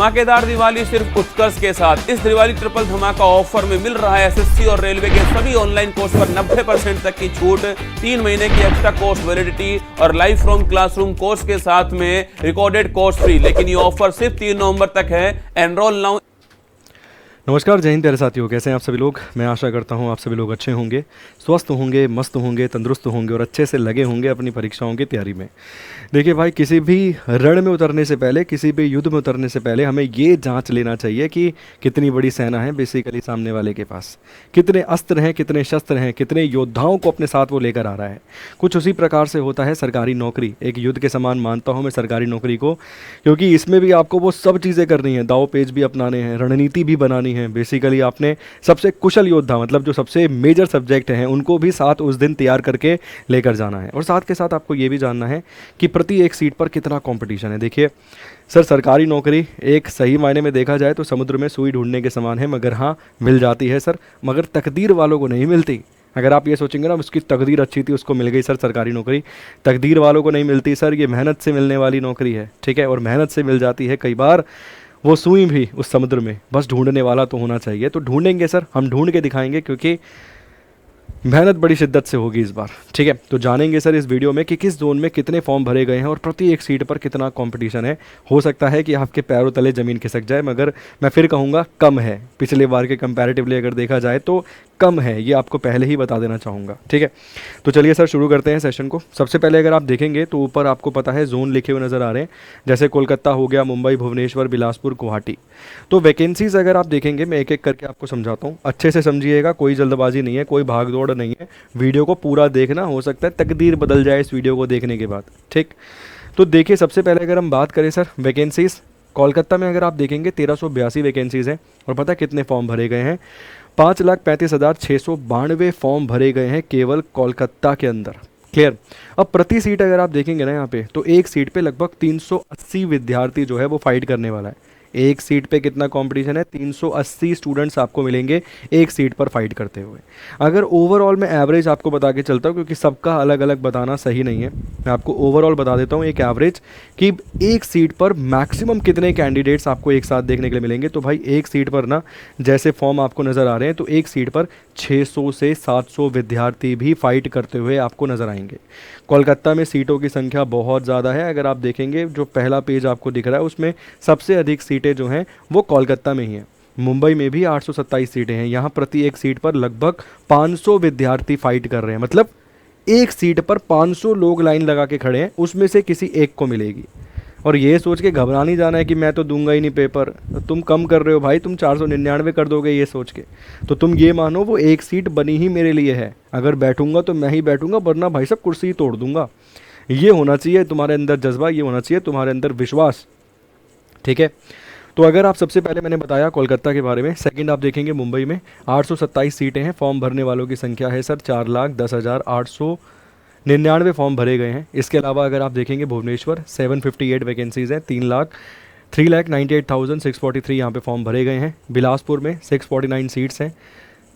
धमाकेदार दिवाली सिर्फ उत्कर्ष के साथ। इस दिवाली ट्रिपल धमाका ऑफर में मिल रहा है एसएससी और रेलवे के सभी ऑनलाइन कोर्स पर 90% तक की छूट, 3 महीने की एक्स्ट्रा कोर्स वैलिडिटी और लाइव फ्रॉम क्लासरूम कोर्स के साथ में रिकॉर्डेड कोर्स फ्री। लेकिन ये ऑफर सिर्फ 3 नवंबर तक है। Enrol now. नमस्कार, जय हिंद प्यारे साथियों, कैसे हैं आप सभी लोग। मैं आशा करता हूं आप सभी लोग अच्छे होंगे, स्वस्थ होंगे, मस्त होंगे, तंदुरुस्त होंगे और अच्छे से लगे होंगे अपनी परीक्षाओं की तैयारी में। देखिए भाई, किसी भी रण में उतरने से पहले, किसी भी युद्ध में उतरने से पहले हमें ये जांच लेना चाहिए कि कितनी बड़ी सेना है बेसिकली सामने वाले के पास, कितने अस्त्र हैं, कितने शस्त्र हैं, कितने योद्धाओं को अपने साथ वो लेकर आ रहा है। कुछ उसी प्रकार से होता है सरकारी नौकरी। एक युद्ध के समान मानता हूँ मैं सरकारी नौकरी को, क्योंकि इसमें भी आपको वो सब चीज़ें करनी है, दाव पेच भी अपनाने हैं, रणनीति भी बनानी है। बेसिकली आपने सबसे कुशल योद्धा, मतलब जो सबसे मेजर सब्जेक्ट हैं, उनको भी साथ उस दिन तैयार करके लेकर जाना है। और साथ के साथ आपको ये भी जानना है कि प्रति एक सीट पर कितना कंपटीशन है। देखिए सर, सरकारी नौकरी एक सही मायने में देखा जाए तो समुद्र में सुई ढूंढने के समान है, मगर हाँ मिल जाती है सर, मगर तकदीर वालों को नहीं मिलती। अगर आप ये सोचेंगे ना उसकी तकदीर अच्छी थी, उसको मिल गई सर सरकारी नौकरी, तकदीर वालों को नहीं मिलती सर। ये मेहनत से मिलने वाली नौकरी है, ठीक है, और मेहनत से मिल जाती है। कई बार वो सुई भी उस समुद्र में, बस ढूंढने वाला तो होना चाहिए। तो ढूंढेंगे सर, हम ढूंढ के दिखाएंगे, क्योंकि मेहनत बड़ी शिद्दत से होगी इस बार, ठीक है। तो जानेंगे सर इस वीडियो में कि किस जोन में कितने फॉर्म भरे गए हैं और प्रति एक सीट पर कितना कंपटीशन है। हो सकता है कि आपके पैरों तले ज़मीन खिसक जाए, मगर मैं फिर कहूँगा कम है। पिछले बार के कंपैरेटिवली अगर देखा जाए तो कम है, ये आपको पहले ही बता देना चाहूँगा, ठीक है। तो चलिए सर शुरू करते हैं सेशन को। सबसे पहले अगर आप देखेंगे तो ऊपर आपको पता है जोन लिखे हुए नज़र आ रहे हैं, जैसे कोलकाता हो गया, मुंबई, भुवनेश्वर, बिलासपुर, गुवाहाटी। तो वैकेंसीज अगर आप देखेंगे, मैं एक एक करके आपको समझाता हूँ, अच्छे से समझिएगा, कोई जल्दबाजी नहीं है, कोई भाग दौड़ नहीं है। वीडियो को पूरा देखना, हो सकता है तकदीर बदल जाए इस वीडियो को देखने के बाद, ठीक। तो देखिए सबसे पहले अगर हम बात करें सर वैकेंसीज, कोलकाता में अगर आप देखेंगे 1382 वैकेंसीज हैं। और पता कितने फॉर्म भरे गए हैं? 5,35,692 फॉर्म भरे गए हैं केवल कोलकाता के अंदर। क्लियर। अब प्रति सीट अगर आप देखेंगे ना यहाँ पे, तो एक सीट पे लगभग 380 विद्यार्थी जो है वो फाइट करने वाला है। एक सीट पे कितना कंपटीशन है? 380 स्टूडेंट्स आपको मिलेंगे एक सीट पर फाइट करते हुए। अगर ओवरऑल मैं एवरेज आपको बता के चलता हूँ, क्योंकि सबका अलग अलग बताना सही नहीं है, मैं आपको ओवरऑल बता देता हूँ एक एवरेज कि एक सीट पर मैक्सिमम कितने कैंडिडेट्स आपको एक साथ देखने के लिए मिलेंगे। तो भाई एक सीट पर ना, जैसे फॉर्म आपको नज़र आ रहे हैं, तो एक सीट पर 600 से 700 विद्यार्थी भी फाइट करते हुए आपको नज़र आएंगे। कोलकाता में सीटों की संख्या बहुत ज़्यादा है। अगर आप देखेंगे जो पहला पेज आपको दिख रहा है, उसमें सबसे अधिक सीटें जो हैं वो कोलकाता में ही हैं। मुंबई में भी 827 सीटें हैं। यहाँ प्रति एक सीट पर लगभग 500 विद्यार्थी फाइट कर रहे हैं। मतलब एक सीट पर 500 लोग लाइन लगा के खड़े हैं, उसमें से किसी एक को मिलेगी। और ये सोच के घबरा नहीं जाना है कि मैं तो दूंगा ही नहीं पेपर। तो तुम कम कर रहे हो भाई, तुम 499 कर दोगे ये सोच के। तो तुम ये मानो वो एक सीट बनी ही मेरे लिए है, अगर बैठूंगा तो मैं ही बैठूंगा, वरना भाई साहब कुर्सी ही तोड़ दूंगा। ये होना चाहिए तुम्हारे अंदर जज्बा, ये होना चाहिए तुम्हारे अंदर विश्वास, ठीक है। तो अगर आप सबसे पहले मैंने बताया कोलकाता के बारे में, सेकंड आप देखेंगे मुंबई में 827 सीटें हैं। फॉर्म भरने वालों की संख्या है सर 4,10,899 फॉर्म भरे गए हैं। इसके अलावा अगर आप देखेंगे भुवनेश्वर 758 वैकेंसीज़ हैं, 3,98,643 यहाँ पे फॉर्म भरे गए हैं। बिलासपुर में 649 सीट्स हैं,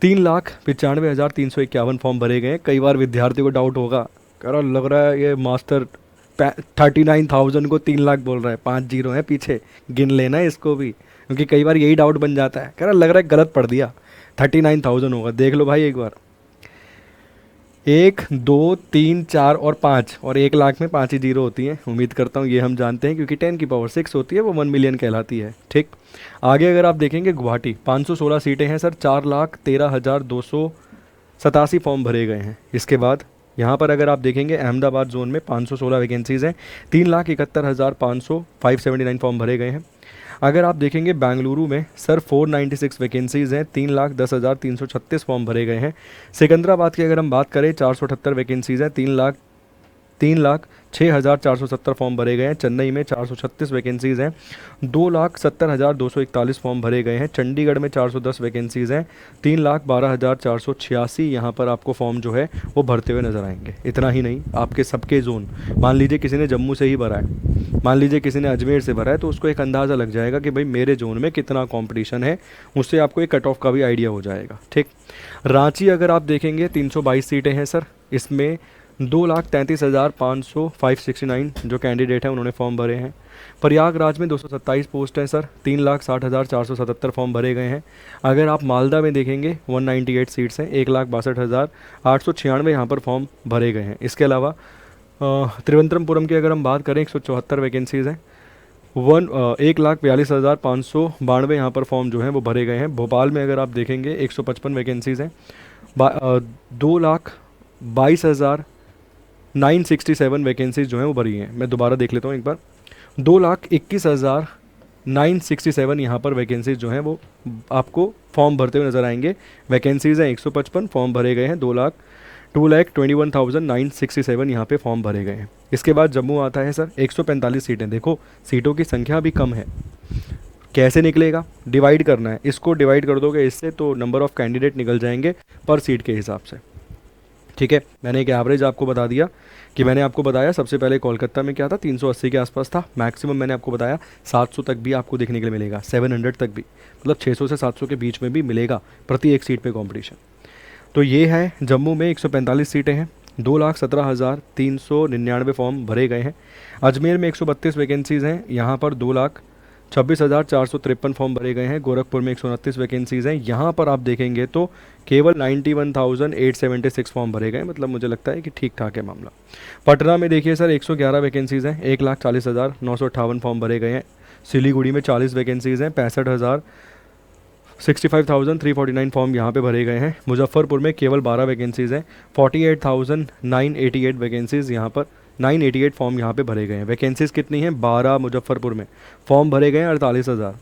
3,95,351 फॉर्म भरे गए हैं। कई बार विद्यार्थियों को डाउट होगा, कह रहा लग रहा है ये मास्टर 39,000 को 3 लाख बोल रहा है, 5 जीरो है पीछे, गिन लेना है इसको भी, क्योंकि कई बार यही डाउट बन जाता है, कह रहा लग रहा है गलत पढ़ दिया, 39,000 होगा। देख लो भाई एक बार, 1, 2, 3, 4 और 5, और 1 लाख में 5 ही जीरो होती हैं। उम्मीद करता हूँ ये हम जानते हैं, क्योंकि 10 की पावर 6 होती है, वो 1 मिलियन कहलाती है, ठीक। आगे अगर आप देखेंगे गुवाहाटी 516 सीटें हैं सर, 4,13,287 फॉर्म भरे गए हैं। इसके बाद यहाँ पर अगर आप देखेंगे अहमदाबाद जोन में 516 वैकेंसीज़ हैं, 3,71,579 फॉर्म भरे गए हैं। अगर आप देखेंगे बेंगलुरु में सर 496 वैकेंसीज़ हैं, 3,10,336 फॉर्म भरे गए हैं। सिकंदराबाद की अगर हम बात करें 478 वैकेंसीज़ हैं, 3,06,470 फॉर्म भरे गए हैं। चेन्नई में 436 वैकेंसीज़ हैं, 2,70,241 फॉर्म भरे गए हैं। चंडीगढ़ में 410 वैकेंसीज़ हैं, 3,12,486 यहाँ पर आपको फॉर्म जो है वो भरते हुए नजर आएंगे। इतना ही नहीं, आपके सबके जोन, मान लीजिए किसी ने जम्मू से ही भरा है, मान लीजिए किसी ने अजमेर से भरा है, तो उसको एक अंदाज़ा लग जाएगा कि भाई मेरे जोन में कितना कॉम्पिटिशन है, उससे आपको एक कट ऑफ का भी आइडिया हो जाएगा, ठीक। रांची अगर आप देखेंगे 322 सीटें हैं सर, इसमें 2,33,569 जो कैंडिडेट हैं उन्होंने फॉर्म भरे हैं। प्रयागराज में 227 पोस्ट हैं सर, 3,60,477 फॉर्म भरे गए हैं। अगर आप मालदा में देखेंगे 198 सीट्स हैं, 1,62,896 यहाँ पर फॉर्म भरे गए हैं। इसके अलावा त्रिवेंद्रमपुरम की अगर हम बात करें 174 वैकेंसीज़ हैं, 1,42,592 यहाँ पर फॉर्म जो हैं वो भरे गए हैं। भोपाल में अगर आप देखेंगे 155 वैकेंसीज़ हैं, 2,22,967 वैकेंसीज जो हैं वो भरी हैं। मैं दोबारा देख लेता हूँ एक बार, 2,21,967 यहाँ पर वैकेंसीज जो हैं वो आपको फॉर्म भरते हुए नज़र आएंगे। वैकेंसीज़ हैं 155, फॉर्म भरे गए हैं 2,21,967 यहाँ पे फॉर्म भरे गए हैं। इसके बाद जम्मू आता है सर, 145 सीटें। देखो सीटों की संख्या भी कम है, कैसे निकलेगा? डिवाइड करना है, इसको डिवाइड कर दोगे इससे तो नंबर ऑफ़ कैंडिडेट निकल जाएंगे पर सीट के हिसाब से। ठीक है, मैंने एक एवरेज आपको बता दिया कि मैंने आपको बताया सबसे पहले कोलकाता में क्या था, 380 के आसपास था। मैक्सिमम मैंने आपको बताया 700 तक भी आपको देखने के लिए मिलेगा, 700 तक भी, मतलब 600 से 700 के बीच में भी मिलेगा प्रति एक सीट पे कंपटीशन। तो ये है जम्मू में 145 सीटें हैं, 2,17,399 फॉर्म भरे गए हैं। अजमेर में 132 वैकेंसीज़ हैं, यहाँ पर 2,26,453 फॉर्म भरे गए हैं। गोरखपुर में 129 वैकेंसीज़ हैं, यहाँ पर आप देखेंगे तो केवल 91,876 फॉर्म भरे गए, मतलब मुझे लगता है कि ठीक ठाक है मामला। पटना में देखिए सर 111 वैकेंसीज़ हैं, 1,40,958 फॉर्म भरे गए हैं। सिलीगुड़ी में 40 वैकेंसीज़ हैं, 65,349 फॉर्म यहाँ पे भरे गए हैं। मुजफ्फरपुर में केवल 12 वैकेंसीज़ हैं, 48,988 वैकेंसीज़ यहाँ पर 988 फॉर्म यहाँ पे भरे गए हैं। वैकेंसीज़ कितनी हैं? 12 मुजफ्फरपुर में, फॉर्म भरे गए हैं 48,000।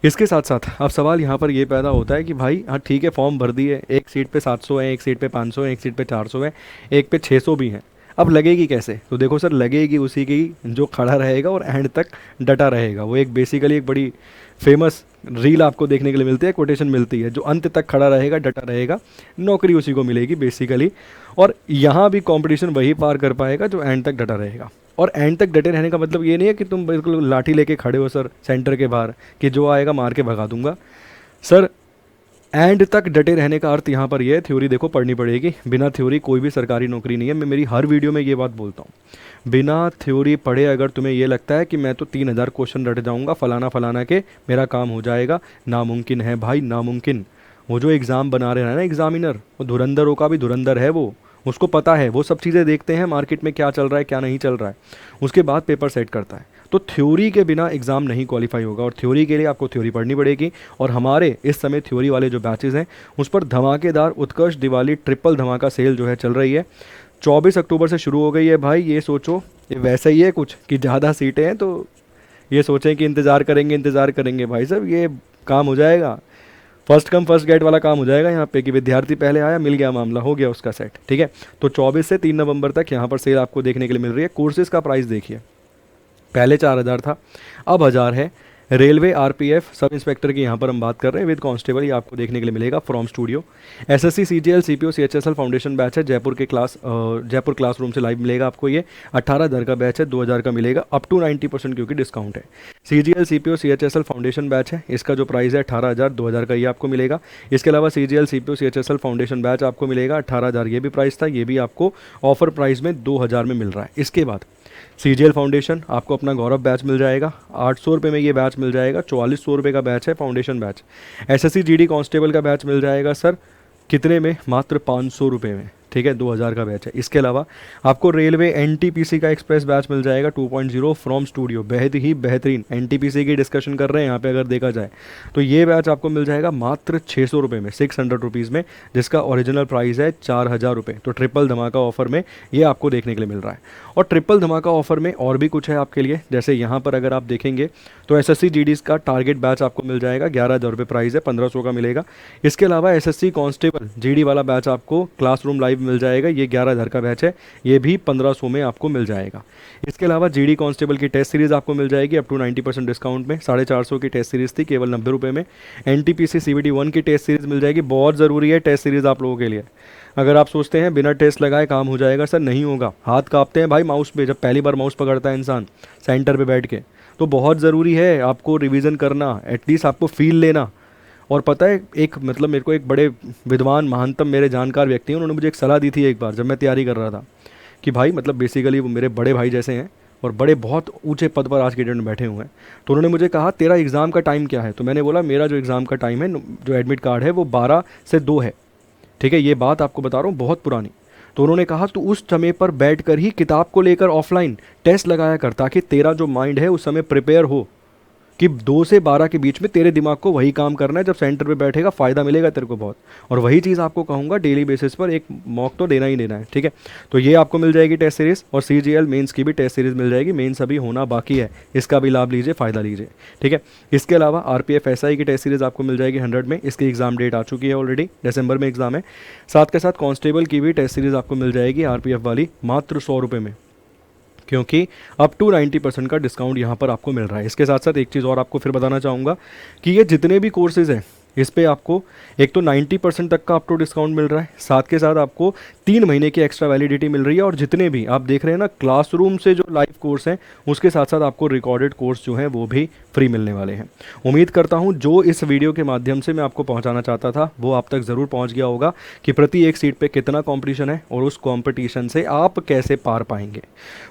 इसके साथ साथ अब सवाल यहाँ पर ये पैदा होता है कि भाई हाँ ठीक है, फॉर्म भर दिए, एक सीट पे 700 है, एक सीट पे 500 है, एक सीट पे 400 है, एक पे 600 भी हैं, अब लगेगी कैसे? तो देखो सर, लगेगी उसी की जो खड़ा रहेगा और एंड तक डटा रहेगा। वो एक बेसिकली एक बड़ी फेमस रील आपको देखने के लिए मिलती है, कोटेशन मिलती है, जो अंत तक खड़ा रहेगा, डटा रहेगा, नौकरी उसी को मिलेगी बेसिकली। और यहाँ भी कंपटीशन वही पार कर पाएगा जो एंड तक डटा रहेगा। और एंड तक डटे रहने का मतलब ये नहीं है कि तुम बिल्कुल लाठी लेके खड़े हो सर सेंटर के बाहर कि जो आएगा मार के भगा दूंगा। सर एंड तक डटे रहने का अर्थ यहाँ पर ये है, थ्योरी देखो पढ़नी पड़ेगी, बिना थ्योरी कोई भी सरकारी नौकरी नहीं है। मैं मेरी हर वीडियो में ये बात बोलता हूँ, बिना थ्योरी पढ़े अगर तुम्हें ये लगता है कि मैं तो 3,000 क्वेश्चन रट जाऊँगा फलाना फलाना के मेरा काम हो जाएगा, नामुमकिन है भाई, नामुमकिन। वो जो एग्ज़ाम बना रहे हैं ना एग्जामिनर, वो धुरंधरों का भी धुरंधर है, वो उसको पता है, वो सब चीज़ें देखते हैं मार्केट में क्या चल रहा है क्या नहीं चल रहा है, उसके बाद पेपर सेट करता है। तो थ्योरी के बिना एग्ज़ाम नहीं क्वालिफाई होगा, और थ्योरी के लिए आपको थ्योरी पढ़नी पड़ेगी। और हमारे इस समय थ्योरी वाले जो बैचेस हैं उस पर धमाकेदार उत्कर्ष दिवाली ट्रिपल धमाका सेल जो है चल रही है, 24 अक्टूबर से शुरू हो गई है भाई। ये सोचो ये वैसा ही है कुछ कि ज़्यादा सीटें हैं तो ये सोचें कि इंतज़ार करेंगे भाई साहब, ये काम हो जाएगा, फर्स्ट कम फर्स्ट गेट वाला काम हो जाएगा यहाँ पे कि विद्यार्थी पहले आया, मिल गया, मामला हो गया उसका सेट। ठीक है, तो 24 से 3 नवंबर तक यहाँ पर सेल आपको देखने के लिए मिल रही है। कोर्सेज़ का प्राइस देखिए, पहले 4,000 था, अब 1,000 है। रेलवे आरपीएफ सब इंस्पेक्टर की यहाँ पर हम बात कर रहे हैं विद कांस्टेबल, ये आपको देखने के लिए मिलेगा from studio. SSC CGL CPO CHSL foundation batch है, जयपुर के जयपुर क्लासरूम से लाइव मिलेगा आपको। ये 18,000 का बैच है, 2,000 का मिलेगा अप टू 90% क्योंकि डिस्काउंट है। CGL CPO CHSL foundation batch है, इसका जो प्राइस है 18,000, 2,000 का ये आपको मिलेगा। इसके अलावा CGL CPO CHSL foundation batch आपको मिलेगा 18,000, ये भी प्राइस था, ये भी आपको ऑफर प्राइस में 2,000 में मिल रहा है। इसके बाद सीजीएल फाउंडेशन आपको अपना गौरव बैच मिल जाएगा, 800 रुपये में ये बैच मिल जाएगा, 4400 रुपये का बैच है foundation batch. SSC GD constable का बैच मिल जाएगा सर कितने में? मात्र 500 रुपये में। ठीक है, 2,000 का बैच है। इसके अलावा आपको रेलवे एनटीपीसी का एक्सप्रेस बैच मिल जाएगा 2.0 फ्रॉम स्टूडियो, बेहद ही बेहतरीन। एनटीपीसी की डिस्कशन कर रहे हैं यहाँ पे अगर देखा जाए तो ये बैच आपको मिल जाएगा मात्र 600 रुपये में, 600 रुपीज़ में, जिसका ओरिजिनल प्राइस है 4,000 रुपये। तो ट्रिपल धमाका ऑफर में ये आपको देखने के लिए मिल रहा है। और ट्रिपल धमाका ऑफर में और भी कुछ है आपके लिए, जैसे यहाँ पर अगर आप देखेंगे तो एसएससी जीडीज़ का टारगेट बैच आपको मिल जाएगा, 11,000 रुपये प्राइस है, 1,500 का मिलेगा। इसके अलावा एसएससी कांस्टेबल जीडी वाला बैच आपको क्लासरूम लाइव मिल जाएगा, ये 11,000 का बैच है, ये भी 1,500 में आपको मिल जाएगा। इसके अलावा जीडी कांस्टेबल की टेस्ट सीरीज़ आपको मिल जाएगी अप टू 90% डिस्काउंट में, 450 की टेस्ट सीरीज़ थी, केवल 90 रुपये में। एनटीपीसी सीवीटी 1 की टेस्ट सीरीज़ मिल जाएगी, बहुत ज़रूरी है टेस्ट सीरीज़ आप लोगों के लिए। अगर आप सोचते हैं बिना टेस्ट लगाए काम हो जाएगा, सर नहीं होगा, हाथ कांपते हैं भाई माउस पे, जब पहली बार माउस पकड़ता है इंसान सेंटर पे बैठ के, तो बहुत ज़रूरी है आपको रिवीजन करना, एटलीस्ट आपको फील लेना। और पता है एक मतलब मेरे को एक बड़े विद्वान महानतम मेरे जानकार व्यक्ति हैं, उन्होंने मुझे एक सलाह दी थी एक बार जब मैं तैयारी कर रहा था कि भाई मतलब बेसिकली वो मेरे बड़े भाई जैसे हैं और बड़े बहुत ऊंचे पद पर आज के डेट में बैठे हुए हैं। तो उन्होंने मुझे कहा तेरा एग्ज़ाम का टाइम क्या है? तो मैंने बोला मेरा जो एग्ज़ाम का टाइम है, जो एडमिट कार्ड है वो 12 से 2 है। ठीक है, ये बात आपको बता रहा हूँ बहुत पुरानी। तो उन्होंने कहा तू उस समय पर बैठ कर ही किताब को लेकर ऑफलाइन टेस्ट लगाया कर, ताकि तेरा जो माइंड है उस समय प्रिपेयर हो कि 2 से 12 के बीच में तेरे दिमाग को वही काम करना है। जब सेंटर पे बैठेगा फ़ायदा मिलेगा तेरे को बहुत। और वही चीज़ आपको कहूँगा डेली बेसिस पर एक मॉक तो देना ही देना है। ठीक है, तो ये आपको मिल जाएगी टेस्ट सीरीज़, और CGL मेंस की भी टेस्ट सीरीज़ मिल जाएगी। मेंस अभी होना बाकी है, इसका भी लाभ लीजिए, फ़ायदा लीजिए। ठीक है, इसके अलावा RPF SI की टेस्ट सीरीज़ आपको मिल जाएगी 100 में। इसकी एग्ज़ाम डेट आ चुकी है ऑलरेडी, दिसंबर में एग्ज़ाम है। साथ के साथ कांस्टेबल की भी टेस्ट सीरीज़ आपको मिल जाएगी RPF वाली मात्र 100 रुपये में, क्योंकि अप टू 90% का डिस्काउंट यहाँ पर आपको मिल रहा है। इसके साथ साथ एक चीज़ और आपको फिर बताना चाहूँगा कि ये जितने भी कोर्सेज़ हैं इस पे आपको एक तो 90% तक का अप टू डिस्काउंट मिल रहा है, साथ के साथ आपको 3 महीने की एक्स्ट्रा वैलिडिटी मिल रही है। और जितने भी आप देख रहे हैं ना क्लासरूम से जो लाइव कोर्स हैं, उसके साथ साथ आपको रिकॉर्डेड कोर्स जो हैं वो भी फ्री मिलने वाले हैं। उम्मीद करता हूँ जो इस वीडियो के माध्यम से मैं आपको पहुँचाना चाहता था वो आप तक ज़रूर पहुँच गया होगा कि प्रति एक सीट पर कितना कॉम्पिटिशन है और उस कॉम्पिटिशन से आप कैसे पार पाएंगे।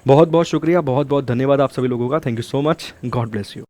बहुत बहुत शुक्रिया, बहुत बहुत धन्यवाद आप सभी लोगों का। Thank you so much, God bless you.